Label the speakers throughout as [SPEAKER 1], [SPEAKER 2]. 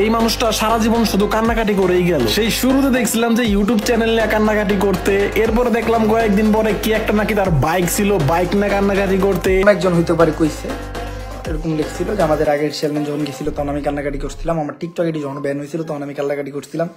[SPEAKER 1] এই মানুষটা সারা জীবন শুধু কান্নাকাটি করেই গেল। সেই শুরুতে দেখছিলাম যে ইউটিউব চ্যানেল নিয়ে কান্নাকাটি করতে, এরপরে দেখলাম কয়েকদিন পরে কি একটা নাকি তার বাইক ছিল, বাইক নিয়ে কান্নাকাটি করতে।
[SPEAKER 2] একজন হইতে পারে কইছে এরকম লিখছিল যে আমাদের আগের চেয়ারম্যান যখন গেছিল তখন আমি কান্নাকাটি করছিলাম, আমার টিকটক এটি যখন ব্যান হয়েছিল তখন আমি কান্নাকাটি করছিলাম।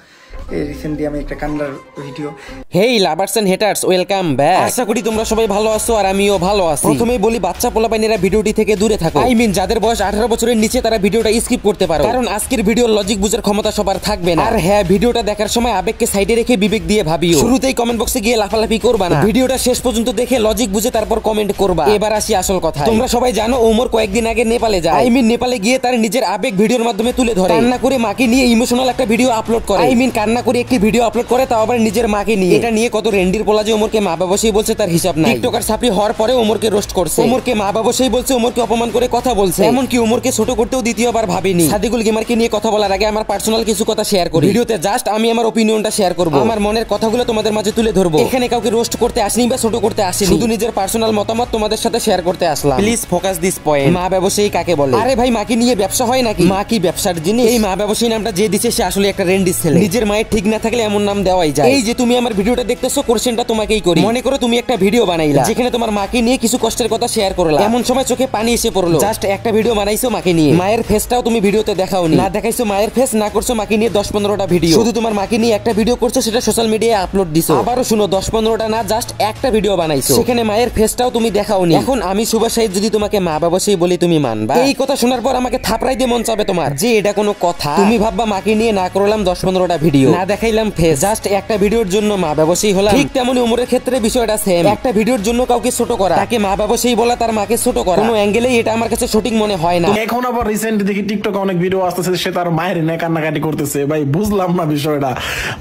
[SPEAKER 2] এই রিসেন্টলি আমি একটা কান্নার video.
[SPEAKER 3] Hey lovers and haters, welcome back. আশা করি তোমরা সবাই ভালো আছো আর আমিও ভালো আছি। প্রথমেই বলি বাচ্চা পোলাপাইনেরা ভিডিওটি থেকে দূরে থাকো। আই মিন যাদের বয়স 18 বছরের নিচে তারা ভিডিওটা স্কিপ করতে পারো, কারণ আজকের ভিডিওর লজিক বুঝার ক্ষমতা সবার থাকবে না। আর হ্যাঁ, ভিডিওটা দেখার সময় আবেগকে সাইডে রেখে বিবেক দিয়ে ভাবিও। শুরুতেই কমেন্ট বক্সে গিয়ে লাফালাফি করবা না, ভিডিওটা শেষ পর্যন্ত দেখে লজিক বুঝে তারপর কমেন্ট করবা। এবার আসি আসল কথা। তোমরা সবাই জানো ওমর কয়েকদিন আগে নেপালে যায়। আই মিন নেপালে গিয়ে তার নিজের আবেগ ভিডিওর মাধ্যমে তুলে ধরে, কান্না করে মাকে নিয়ে ইমোশনাল একটা ভিডিও আপলোড করে। আই মিন কান্না করে একটি ভিডিও আপলোড করে, তাও আবার নিজের মাকে নিয়ে। এটা নিয়ে কত রেন্ডির পোলা যে ওমরকে মা বাবা সেই বলছে তার হিসাব নাই। টিকটকার সাপড়ি হওয়ার পরে ওমরকে রোস্ট করছে, ওমরকে মা বাবা সেই বলছে, ওমরকে অপমান করে কথা বলছে, এমনকি ওমরকে ছোট করতেও দ্বিতীয়বার ভাবেনি। সাদিকুল গেমারকে নিয়ে কথা বলার আগে আমার পার্সোনাল কিছু কথা শেয়ার করি। ভিডিওতে জাস্ট আমি আমার ওপিনিয়নটা শেয়ার করব, আমার মনের কথাগুলো তোমাদের মাঝে তুলে ধরবো। এখানে কাউকে রোস্ট করতে আসিনি বা ছোট করতে আসিনি, শুধু নিজের পার্সোনাল মতামত তোমাদের সাথে শেয়ার করতে আসলাম। Please focus this point. মা ব্যবসায়ী কাকে বলে? আরে ভাই, মাকে নিয়ে ব্যবসা হয় নাকি? মা কি ব্যবসার জিনিস? এই মা ব্যবসায়ী নামটা যে দিছে সে আসলে একটা রেন্ডিস ছেলে। নিজের মায়ের ঠিক না থাকলে এমন নাম দেওয়াই যায়। এই যে তুমি আমার ভিডিওটা দেখতেছো, কোশ্চেনটা তোমাকেই করি। মনে করো তুমি একটা ভিডিও বানাইলা যেখানে তোমার মাকে নিয়ে কিছু কষ্টের কথা শেয়ার করলা, এমন সময় চোখে পানি এসে পড়লো। জাস্ট একটা ভিডিও বানাইছো মাকে নিয়ে, মায়ের ফেসটাও তুমি ভিডিওতে দেখাওনি, না দেখাইছো মায়ের ফেস, না করছো মাকে নিয়ে 10-15টা ভিডিও, শুধু তোমার মাকে নিয়ে একটা ভিডিও করছো, সেটা সোশ্যাল মিডিয়ায় আপলোড দিছো। আবারও শুনো, 10-15টা না, জাস্ট একটা ভিডিও বানাইছো, সেখানে মায়ের ফেসটাও তুমি দেখাওনি। এখন আমি সুভাষ সাহিদ যদি তোমাকে মা বাবা সেই বলি, তুমি মানবা? এই কথা শোনার পর আমাকে থাপড়াই দিয়ে মন চাবে তোমার যে এটা কোনো কথা? তুমি ভাববা মাকে নিয়ে না করলাম 10-15টা ভিডিও, না দেখাইলাম ফেস, জাস্ট একটা ভিডিওর জন্য মা ব্যবসায়ী হলাম? ঠিক তেমনি ওমরের ক্ষেত্রে বিষয়টা সেম। একটা ভিডিওর জন্য কাউকে ছোট করা, তাকে মা ব্যবসায়ী বলা, তার মাকে ছোট করা, কোনো অ্যাঙ্গেলেই এটা আমার কাছে সঠিক মনে হয় না।
[SPEAKER 1] এখন আবার রিসেন্টলি দেখি টিকটকে অনেক ভিডিও আসতেছে, সে তার মায়ের নিয়ে কান্নাকাটি করতেছে। ভাই বুঝলাম না বিষয়টা,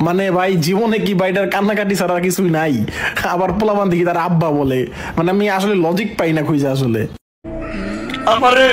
[SPEAKER 1] মানে ভাই জীবনে কি ভাইটার কান্নাকাটি ছাড়া কিছুই নাই? আবার পোলাপান দেখি তার আব্বা বলে, মানে আমি আসলে লজিক পাই না খুঁজে আসলে। আমারে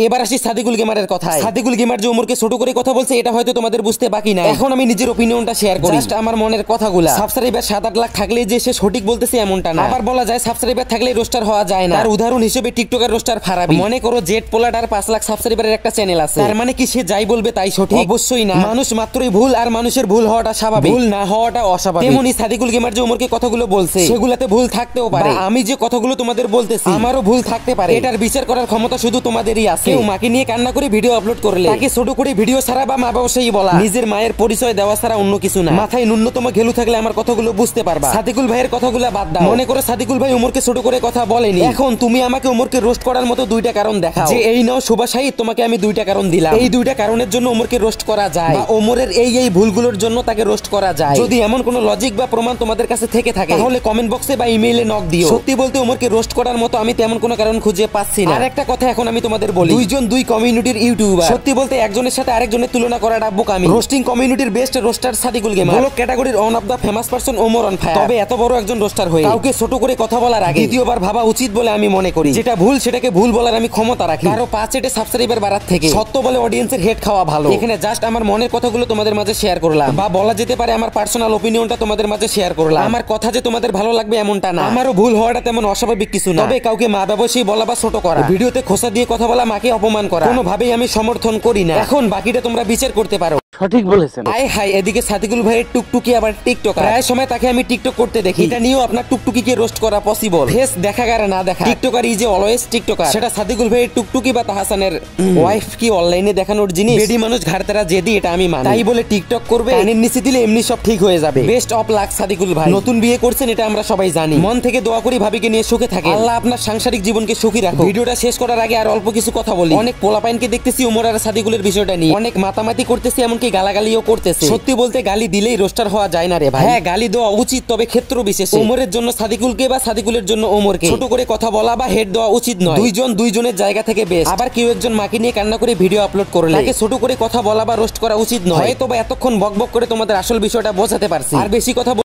[SPEAKER 3] এবার আসি সাদিকুল গেমারের কথায়। সাদিকুল গেমার যে ওমরকে ছোট করে কথা বলছে এটা হয়তো তোমাদের বুঝতে বাকি নাই। এখন আমি নিজের ওপিনিয়নটা শেয়ার করি, জাস্ট আমার মনের কথাগুলা। সাবস্ক্রাইবার 7-8 লাখ থাকলে যে সে সঠিক বলতেছে এমনটা না। আবার বলা যায় সাবস্ক্রাইবার থাকলে রোস্টার হওয়া যায় না। তার উদাহরণ হিসেবে টিকটকের রোস্টার ফারাবি। মনে করো জেট পোলাটার 5 লাখ সাবস্ক্রাইবারের একটা চ্যানেল আছে, তার মানে কি সে যাই বলবে তাই সঠিক? অবশ্যই না। মানুষ মাত্রই ভুল, আর মানুষের ভুল হওয়াটা স্বাভাবিক, ভুল না হওয়াটা অস্বাভাবিক। তেমনি সাদিকুল গেমার যে ওমরকে কথাগুলো বলছে সেগুলাতে ভুল থাকতেও পারে, আমি যে কথাগুলো তোমাদের বলতেছি আমারও ভুল থাকতে পারে। এটার বিচার করার ক্ষমতা শুধু তোমাদেরই আছে। কেউ মাকে নিয়ে কান্না করে ভিডিও আপলোড করলে তাকে ছোট করে ভিডিও ছাড়া বা মা ব্যবসায়ী বলা নিজের মায়ের পরিচয় দেওয়া ছাড়া অন্য কিছু না। মাথায় ন্যূনতম ঘেলু থাকলে আমার কথাগুলো বুঝতে পারবা। সাদিকুল ভাইয়ের কথাগুলো বাদ দাও। মনে করে সাদিকুল ভাই ওমরকে ছোট করে কথা বলেনি, এখন তুমি আমাকে ওমরকে রোস্ট করার মতো 2টা কারণ দেখাও যে এই নাও সুভাষ সাহিদ, তোমাকে আমি 2টা কারণ দিলাম, এই 2টা কারণের জন্য ওমরকে রোস্ট করা যায় বা ওমরের এই ভুলগুলোর জন্য তাকে রোস্ট করা যায়। যদি এমন কোনো লজিক বা প্রমাণ তোমাদের কাছে থেকে থাকে তাহলে কমেন্ট বক্সে বা ইমেইলে নক দিও। সত্যি বলতে ওমরকে রোস্ট করার মতো আমি তেমন কোনো কারণ খুঁজে পাচ্ছি না। আর একটা কথা এখন আমি তোমাদের বলি, দুইজন দুই কমিউনিটির ইউটিউবার, সত্যি বলতে একজনের সাথে আরেকজনের তুলনা করাটা বোকামি। রোস্টিং কমিউনিটির best roaster Sadikul gamer, blog ক্যাটাগরির one of the famous person Omar on fire. তবে এত বড় একজন রোস্টার হয়ে কাউকে ছোট করে কথা বলার আগে দ্বিতীয়বার ভাবা উচিত বলে আমি মনে করি। যেটা ভুল সেটাকে ভুল বলার আমি ক্ষমতা রাখি, আরো 5 সাবস্ক্রাইবার বাড়ার থেকে সত্য বলে অডিয়েন্সের হেড খাওয়া ভালো। এখানে জাস্ট আমার মনের কথাগুলো তোমাদের মাঝে শেয়ার করলাম, বা বলা যেতে পারে আমার পার্সোনাল ওপিনিয়নটা তোমাদের মাঝে শেয়ার করলাম। আমার কথা যে তোমাদের ভালো লাগবে এমনটা না, আমারও ভুল হওয়াটা তেমন অস্বাভাবিক কিছু না। তবে কাউকে মা ব্যবসায়ী বলা বা ছোট করা, ভিডিওতে খোসা দিয়ে কথা বলা, মাকে অপমান করা কোনোভাবেই আমি সমর্থন করি না। এখন বাকিটা তোমরা বিচার করতে পারো।
[SPEAKER 2] সঠিক বলেছেন।
[SPEAKER 3] আয় হাই, এদিকে সাদিকুল ভাইয়ের টুকটুকি আবার টিকটকার। প্রায় সময় তাকে আমি টিকটক করতে দেখি, এটা নিয়েও আপনার টুকটুকিকে রোস্ট করা পসিবল। ফেস দেখা গারে না দেখা টিকটকার ইজ অলওয়েজ টিকটকার। সেটা সাদিকুল ভাইয়ের টুকটুকি বা তাহসানের ওয়াইফ কি অনলাইনে দেখানোর জিনিস? বেডি মানুষ ঘাড়তেরা জেদি, এটা আমি মানি। তাই বলে টিকটক করবে কানের নিচে দিলে এমনি সব ঠিক হয়ে যাবে? বেস্ট অফ লাক সাদিকুল ভাই, নতুন বিয়ে করছেন এটা আমরা সবাই জানি। মন থেকে দোয়া করি ভাবিকে নিয়ে সুখে থাকে, আল্লাহ আপনার সাংসারিক জীবনকে সুখী রাখুক। ভিডিওটা শেষ করার আগে আর অল্প কিছু কথা বলি। অনেক পোলাপাইনকে দেখতেছি ওমর আর সাদিকুলের বিষয়টা নিয়ে অনেক মাতামাতি করতেছি, এমনকি গালাগালিও করতেছে। সত্যি বলতে গালি দিলেই রোস্টার হওয়া যায় না রে ভাই। হ্যাঁ, গালি দেওয়া উচিত, তবে ক্ষেত্র বিশেষে। ওমরের জন্য সাদিকুলকে বা সাদিকুলের জন্য ওমরকে ছোট করে কথা বলা বা হেড দেওয়া উচিত নয়। দুইজন দুইজনের জায়গা থেকে বেস্ট। আবার কেউ একজন মাকে নিয়ে কান্না করে ভিডিও আপলোড করলে তাকে ছোট করে কথা বলা বা রোস্ট করা উচিত নয়। তবে এতক্ষণ বকবক করে তোমাদের আসল বিষয়টা বোঝাতে পারছি, আর বেশি কথা